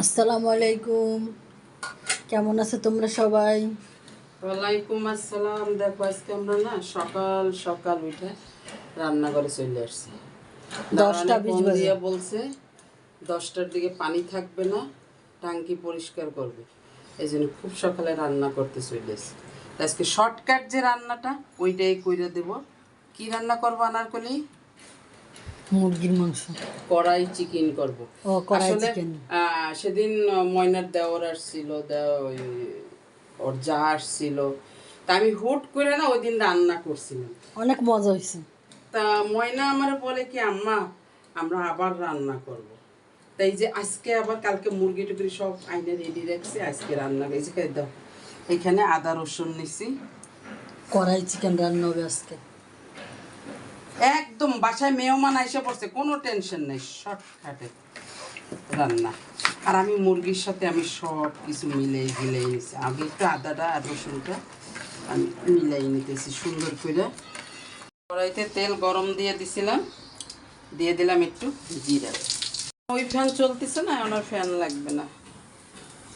আসসালামু আলাইকুম, কেমন আছো তোমরা সবাই? ওয়ালাইকুম আসসালাম। দেখো আজকে আমরা না সকাল সকাল উঠে রান্নাঘরে চলে আসছি। 10টা 20 ফোন বাজে। দিয়ে বলছে 10টার দিকে পানি থাকবে না, টাঙ্কি পরিষ্কার করবে, এই জন্য খুব সকালে রান্না করতে চলে এসেছি। আজকে শর্টকাট যে রান্নাটা ওইটাই কইরা দেব। কি রান্না করবো আনারকলি? মুরগির মাংস। কড়াই চিকেন করব। ও, কড়াই আসলে চিকেন। সেদিন ময়নার দেওর আসছিল, ওর যা আসছিল, তা আমি হুট করে না ওই দিন রান্না করছিলাম। অনেক মজা হয়েছে। তা ময়না আমার বলে কি, আম্মা আমরা আবার রান্না করব। তাই যে আজকে আবার কালকে মুরগি টুকরি সব আইনে রেডি রাখছি, আজকে রান্না করেছি। দাও, এখানে আদা রসুন নিছি। কড়াই চিকেন রান্না হবে আজকে। একদম বাসায় মেহমান আইসা পড়ছে, কোনো টেনশন নেই, শর্টকাটে রান্না। আর আমি মুরগির সাথে আমি সব কিছু মিলাই গিলাই নিছি। আগে একটু আদাটা আর রসুনটা আমি মিলাই নিতেছি সুন্দর করে। কড়াইতে তেল গরম দিয়ে দিছিলাম, দিয়ে দিলাম একটু জিরা। ওই ফ্যান চলতেছে না, আমার ফ্যান লাগবে না।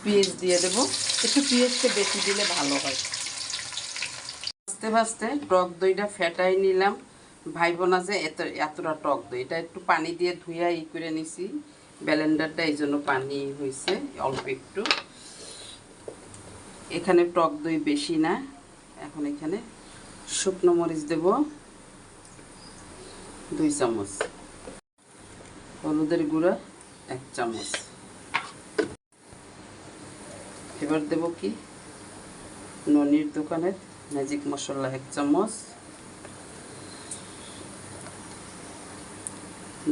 পেঁয়াজ দিয়ে দেবো, একটু পেঁয়াজটা বেশি দিলে ভালো হয়। ভাজতে ভাজতে টক দইটা ফেটাই নিলাম। ভাইব না যে এতটা টক দই, এটা একটু পানি দিয়ে ধুইয়া করে নিছি। ব্লেন্ডারটা এই জন্য পানি হয়েছে অল্প একটু। এখানে টক দই বেশি না। এখন এখানে শুকনো মরিচ দেব 2 চামচ, হলুদের গুঁড়া 1 চামচ। এবার দেব কি, ননির দোকানের ম্যাজিক মশলা 1 চামচ,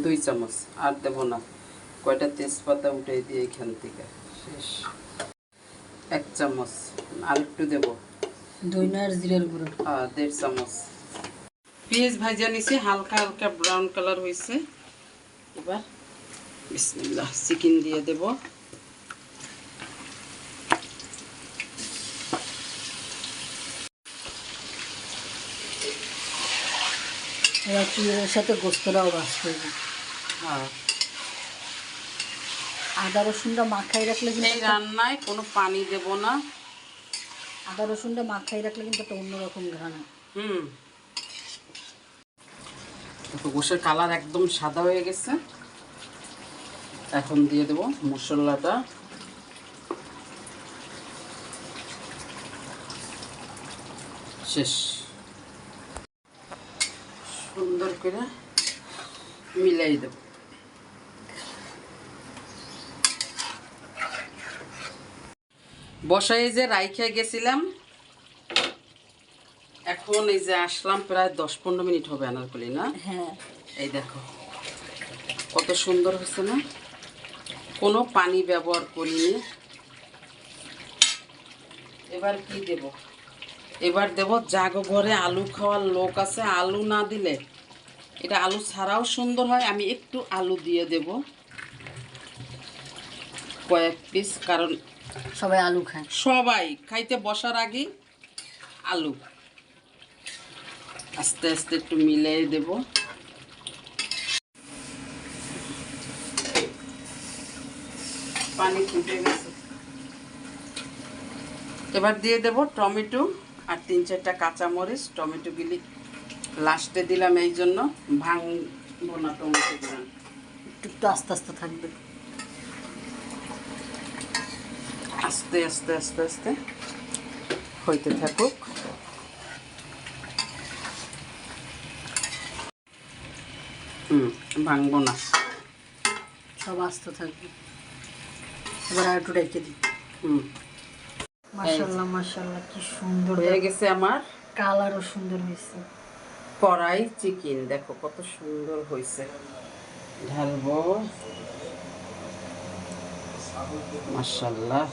2 চামচ। আর দেব না, কয়টা তেজপাতা উঠে দিয়ে এখান থেকে শেষ। 1 চামচ। আর একটু দেবো দইনার জিরের গুঁড়ো 1.5 চামচ। পেঁয়াজ ভাজা নিছি, হালকা হালকা ব্রাউন কালার হয়েছে। এবার বিসমিল্লাহ চিকেন দিয়ে দেব। এবার পেঁয়াজের সাথে গোস্তটাও ভাজতে হবে। হ্যাঁ, আদা রসুনটা মাখাই রাখলে এই কিন্তু রান্নায় কোনো পানি দেব না। আদা রসুনটা মাখাই রাখলে কিন্তু একটা অন্যরকম ঘ্রাণ। দেখো গোশের কালার একদম সাদা হয়ে গেছে। এখন দিয়ে দেব মশলাটা। শেষ। সুন্দর করে মিলাই দেব। বসাই যে রাইখা গেছিলাম, এখন এই যে আসলাম, প্রায় 10-15 মিনিট হবে আনারকলি না? হ্যাঁ, এই দেখো কত সুন্দর হয়েছে না, কোনো পানি ব্যবহার করিনি। এবার কি দেব, এবার দেব জাগো ঘরে আলু খাওয়ার লোক আছে, আলু না দিলে এটা আলু ছাড়াও সুন্দর হয়। আমি একটু আলু দিয়ে দেব, কয়েক পিস, কারণ সবাই আলু খায়। সবাই খাইতে বসার আগে আলু। আস্তে আস্তে একটু মিলিয়ে দেব। পানি ফুটে গেছে। এবার দিয়ে দেব টমেটো আর 3-4টা কাঁচামরিচ। টমেটোগুলি লাস্টে দিলাম, এই জন্য ভাঙবো না টমেটো দিলাম। একটু আস্তে আস্তে থাকবে। আস্তে আস্তে আস্তে আস্তে হইতে থাকুক। ভাঙবো না, সব আস্তে থাকবে। এবার আর একটু রেখে দিই। মাশাআল্লাহ মাশাআল্লাহ, কি সুন্দর হয়ে গেছে আমার। কালারও সুন্দর হয়েছে। কড়াই চিকেন দেখো কত সুন্দর হয়েছে। ঢালবো। মাশাআল্লাহ।